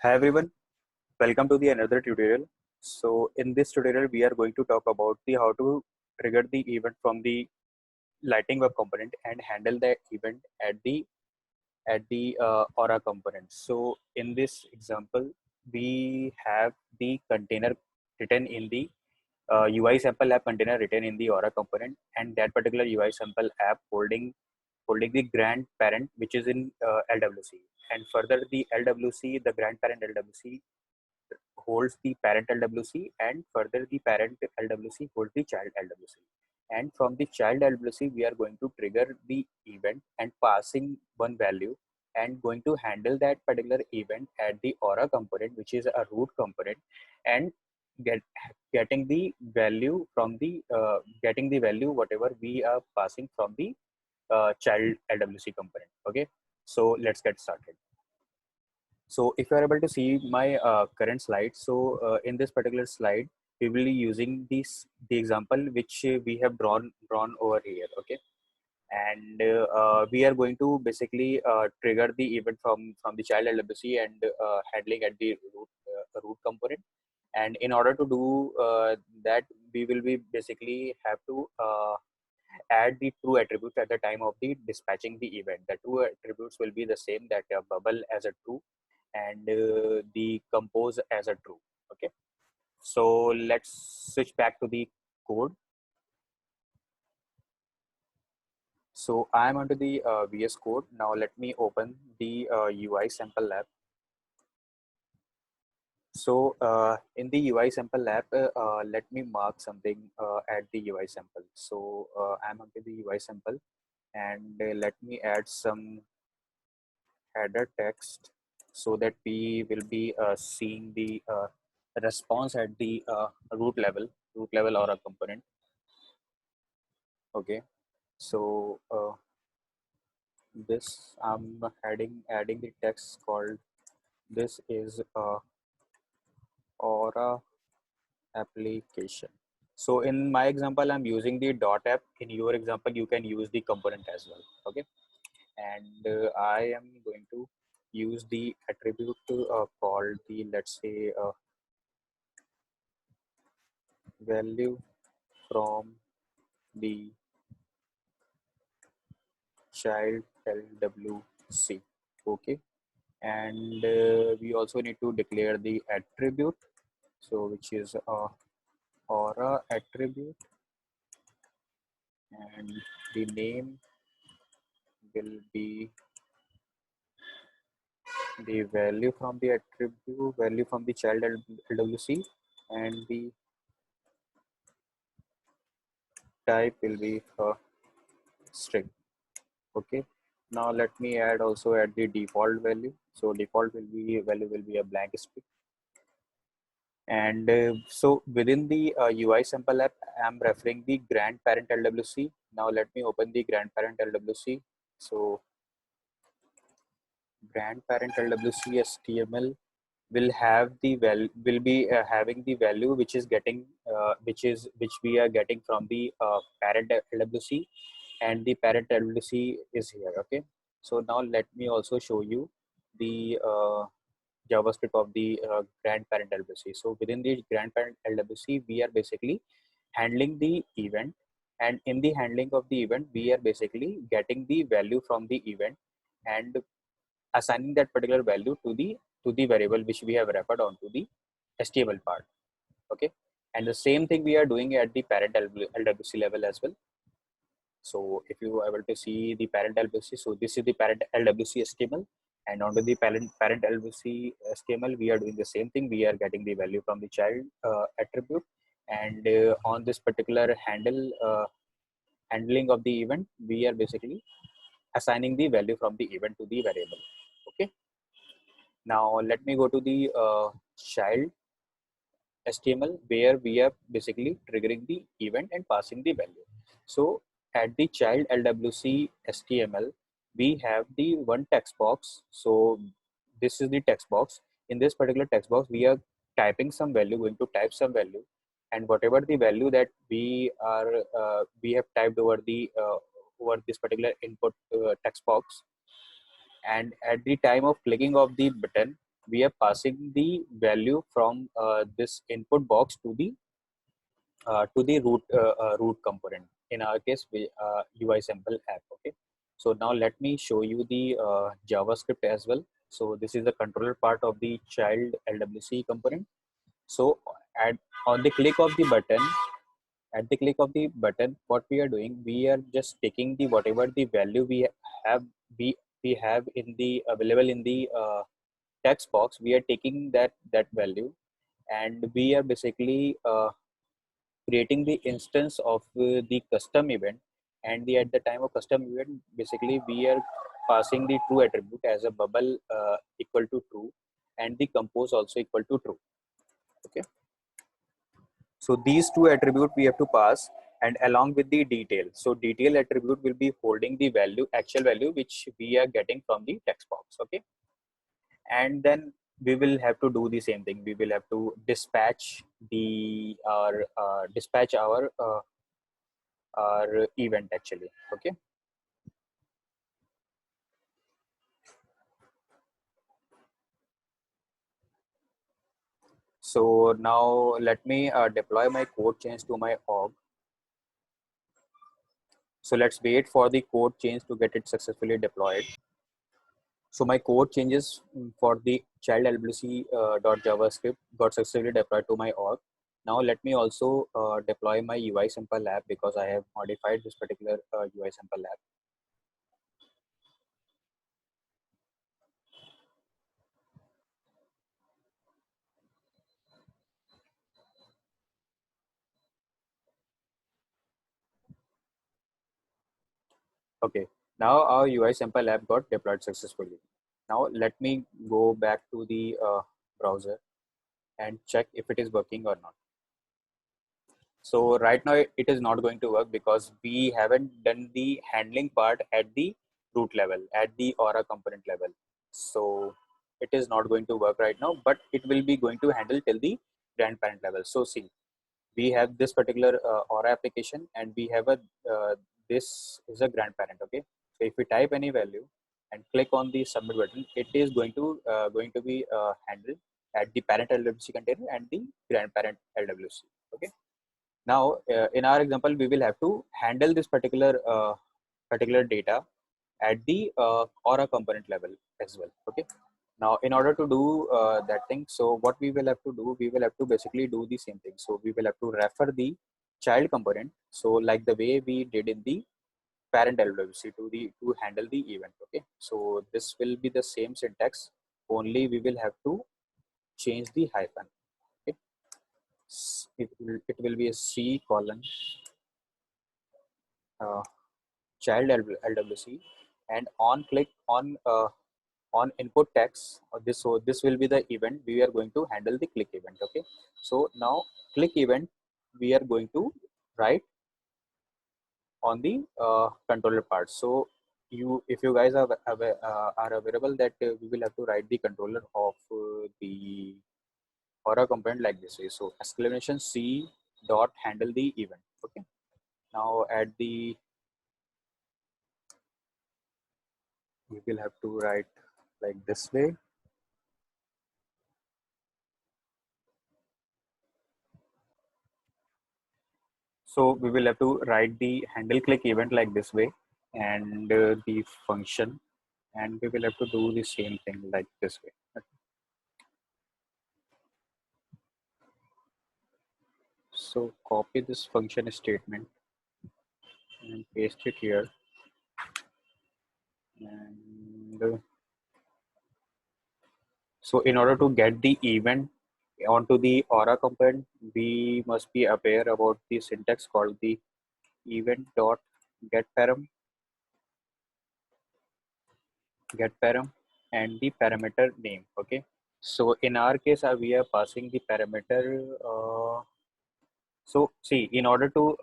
Hi everyone, welcome to the another tutorial. So in this tutorial, we are going to talk about the how to trigger the event from the Lightning Web component and handle the event at the Aura component. So in this example, we have the container written in the UI sample app container written in the Aura component, and that particular UI sample app holding the grandparent which is in LWC, and further the LWC, the grandparent LWC holds the parent LWC, and further the parent LWC holds the child LWC. And from the child LWC, we are going to trigger the event and passing one value and going to handle that particular event at the Aura component, which is a root component, and get getting the value from the getting the value whatever we are passing from the child LWC component. Okay, so let's get started. So if you are able to see my current slide, so in this particular slide, we will be using the example which we have drawn over here. Okay, and we are going to basically trigger the event from the child LWC and handling at the root component. And in order to do that, we will be basically have to add the true attributes at the time of the dispatching the event. The true attributes will be the same, that bubble as a true and the compose as a true. Okay, so let's switch back to the code. So I'm onto the VS Code. Now let me open the UI sample lab. So in the UI sample lab, let me mark something at the UI sample. So I'm onto the UI sample, and let me add some header text so that we will be seeing the response at the root level or a component. Okay, so this I'm adding the text called this is Aura application. So in my example, I'm using the dot app. In your example, you can use the component as well. Okay, and I am going to use the attribute called the, let's say, value from the child LWC. Okay, and we also need to declare the attribute, so which is Aura attribute, and the name will be the value from the attribute, value from the child LWC, and the type will be string. Okay, now let me also add the default value. So default value will be a blank string. And so within the UI sample app, I'm referring the grandparent LWC. Now let me open the grandparent LWC. So grandparent LWC HTML will have the will be having the value which is getting which we are getting from the parent LWC, and the parent LWC is here. Okay, so now let me also show you the JavaScript of the grandparent LWC. So within the grandparent LWC, we are basically handling the event, and in the handling of the event, we are basically getting the value from the event and assigning that particular value to the variable which we have referred onto the HTML part. Okay, and the same thing we are doing at the parent LWC level as well. So if you are able to see the parent LWC, so this is the parent LWC HTML, and onto the parent LWC HTML, we are doing the same thing. We are getting the value from the child attribute, and on this particular handling of the event, we are basically assigning the value from the event to the variable. Okay, now let me go to the child HTML, where we are basically triggering the event and passing the value. So at the child LWC HTML, we have the one text box. So this is the text box. In this particular text box, we are typing some value, going to type some value, and whatever the value that we have typed over this particular input text box, and at the time of clicking of the button, we are passing the value from this input box to the root component. In our case, we UI sample app. Okay. So now let me show you the JavaScript as well. So this is the controller part of the child LWC component. So at on the click of the button, at the click of the button, what we are doing, we are just taking the whatever the value have we we have in the available in the text box. We are taking that value, and we are basically creating the instance of the custom event. And at the time of custom event, basically we are passing the true attribute as a bubble equal to true, and the compose also equal to true. Okay, so these two attributes we have to pass, and along with the detail. So detail attribute will be holding the value, actual value, which we are getting from the text box. Okay, and then we will have to do the same thing. We will have to dispatch our event actually. Okay, so now let me deploy my code change to my org. So let's wait for the code change to get it successfully deployed. So my code changes for the child LWC .javascript got successfully deployed to my org. Now let me also deploy my UI sample app, because I have modified this particular UI sample app. Okay, now our UI sample app got deployed successfully. Now let me go back to the browser and check if it is working or not. So right now it is not going to work because we haven't done the handling part at the root level, at the Aura component level. So it is not going to work right now, but it will be going to handle till the grandparent level. So see, we have this particular Aura application, and we have a this is a grandparent. Okay, so if we type any value and click on the submit button, it is going to be handled at the parent LWC container and the grandparent LWC. Okay, now in our example, we will have to handle this particular data at the Aura component level as well. Okay, now in order to do that thing, so what we will have to do, we will have to basically do the same thing. So we will have to refer the child component, so like the way we did in the parent LWC, to handle the event. Okay, so this will be the same syntax, only we will have to change the hyphen. Okay, it will be a C colon uh, child LWC, and on click on input text this, so this will be the event we are going to handle, the click event. Okay, so now click event we are going to write on the controller part. So if you guys are available that we will have to write the controller of the Aura component like this way. So exclamation C dot handle the event. Okay, now at the we will have to write like this way. So we will have to write the handle click event like this way, and the function, and we will have to do the same thing like this way. So copy this function statement and paste it here. And so in order to get the event onto the Aura component, we must be aware about the syntax called the event dot get param, and the parameter name. Okay, so in our case we are passing the parameter so see, in order to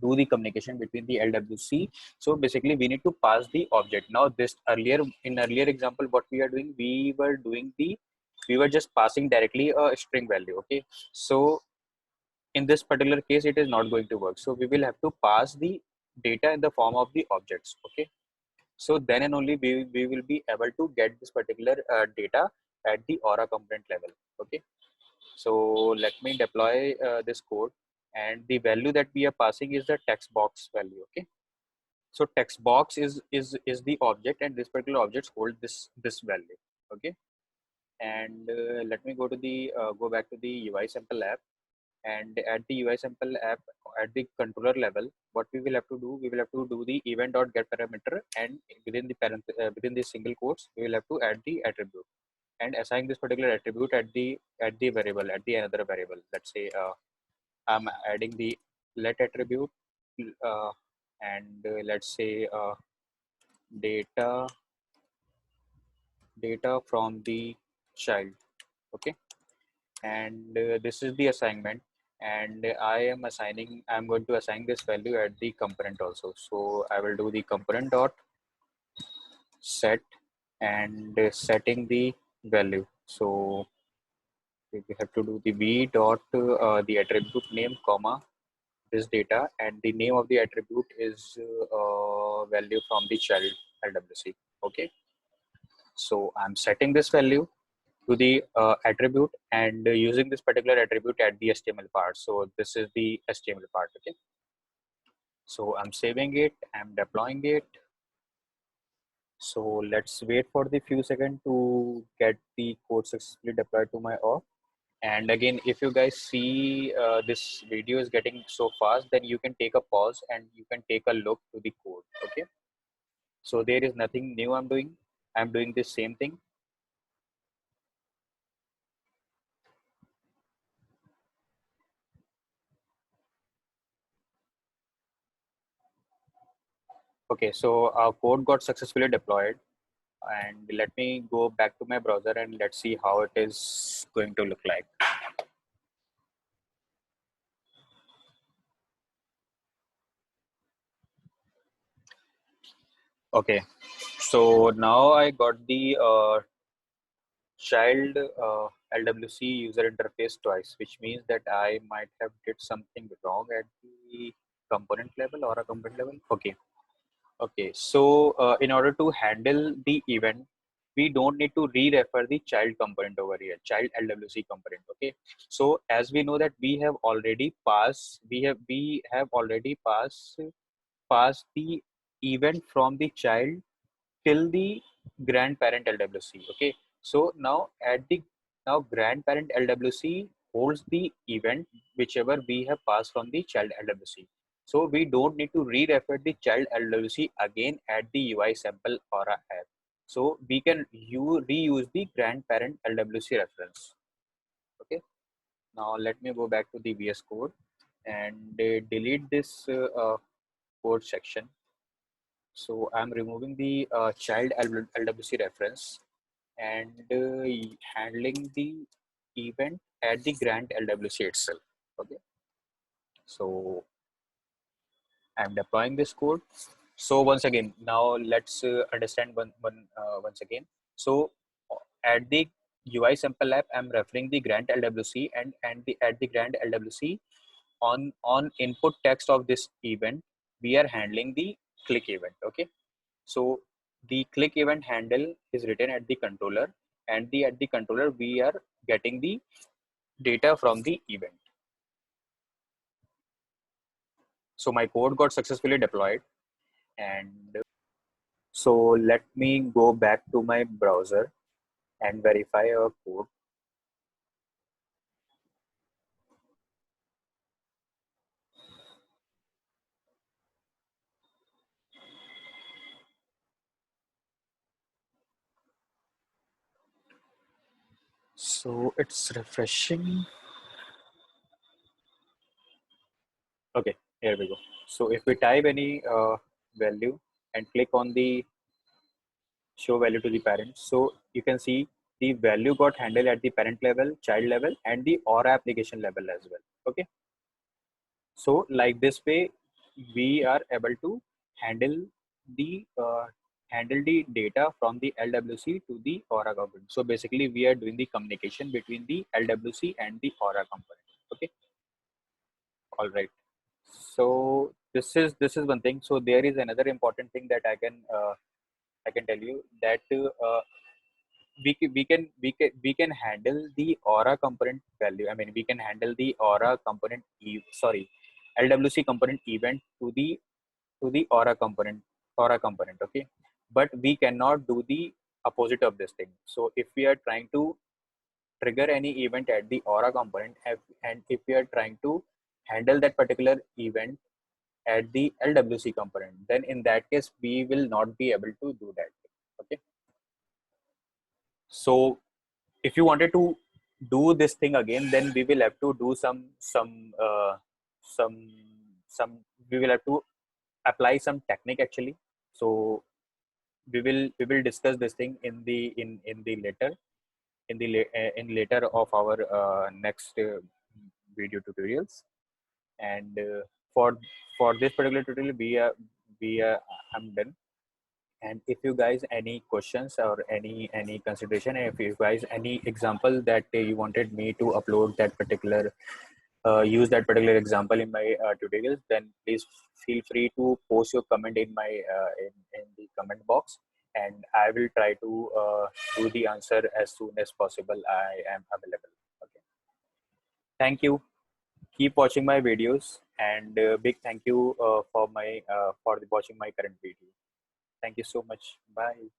do the communication between the LWC, so basically we need to pass the object. Now this earlier example, what we are doing, we were just passing directly a string value. Okay, so in this particular case it is not going to work, so we will have to pass the data in the form of the objects. Okay, So then and only we will be able to get this particular data at the Aura component level. Okay. So let me deploy this code, and the value that we are passing is the text box value. Okay. So text box is the object, and this particular object holds this value. Okay. And let me go back to the UI sample app, and at the UI sample app at the controller level, what we will have to do, we will have to do the event dot get parameter, and within the within the single quotes, we will have to add the attribute and assign this particular attribute at the variable, at the another variable. Let's say I'm adding the let attribute, uh, and let's say data from the child. Okay. And this is the assignment, and I'm going to assign this value at the component also. So I will do the component dot set, and setting the value. So we have to do the v dot the attribute name comma this data, and the name of the attribute is value from the child LWC. Okay. So I'm setting this value to the attribute, and using this particular attribute at the HTML part. So this is the HTML part. Okay. So I'm saving it, I'm deploying it. So let's wait for the few seconds to get the code successfully deployed to my org. And again, if you guys see this video is getting so fast, then you can take a pause and you can take a look to the code. Okay. So there is nothing new I'm doing. I'm doing the same thing. Okay, so our code got successfully deployed, and let me go back to my browser and let's see how it is going to look like. Okay, so now I got the child LWC user interface twice, which means that I might have did something wrong at the component level or a component level. Okay. Okay, so in order to handle the event, we don't need to re-refer the child component over here, child LWC component. Okay, so as we know that we have already passed the event from the child till the grandparent LWC. Okay, so now grandparent LWC holds the event whichever we have passed from the child LWC. So we don't need to re-refer the child LWC again at the UI sample Aura app. So we can reuse the grandparent LWC reference. Okay. Now let me go back to the VS Code and delete this code section. So I'm removing the child LWC reference and handling the event at the grant LWC itself. Okay. So I'm deploying this code. So once again, now let's understand once again. So at the UI sample app, I'm referring the grant LWC, and at the grant LWC on input text of this event, we are handling the click event. Okay. So the click event handle is written at the controller, and at the controller we are getting the data from the event. So my code got successfully deployed, and so let me go back to my browser and verify our code. So it's refreshing. Okay, here we go. So if we type any value and click on the show value to the parent, so you can see the value got handled at the parent level, child level, and the Aura application level as well. Okay. So like this way, we are able to handle the data from the LWC to the Aura component. So basically, we are doing the communication between the LWC and the Aura component. Okay. All right. So this is one thing. So there is another important thing that I can I can tell you that we can handle the aura component value. I mean, we can handle the aura component sorry, LWC component event to the aura component, okay, but we cannot do the opposite of this thing. So if we are trying to trigger any event at the aura component, and if we are trying to handle that particular event at the LWC component, then in that case we will not be able to do that. Okay, so if you wanted to do this thing again, then we will have to do some some we will have to apply some technique actually. So we will discuss this thing in the later in later of our next video tutorials. And for this particular tutorial we are I'm done. And if you guys any questions or any consideration, if you guys any example that you wanted me to upload that particular use that particular example in my tutorials, then please feel free to post your comment in my in the comment box, and I will try to do the answer as soon as possible I am available. Okay, thank you. Keep watching my videos, and big thank you for watching my current video. Thank you so much. Bye.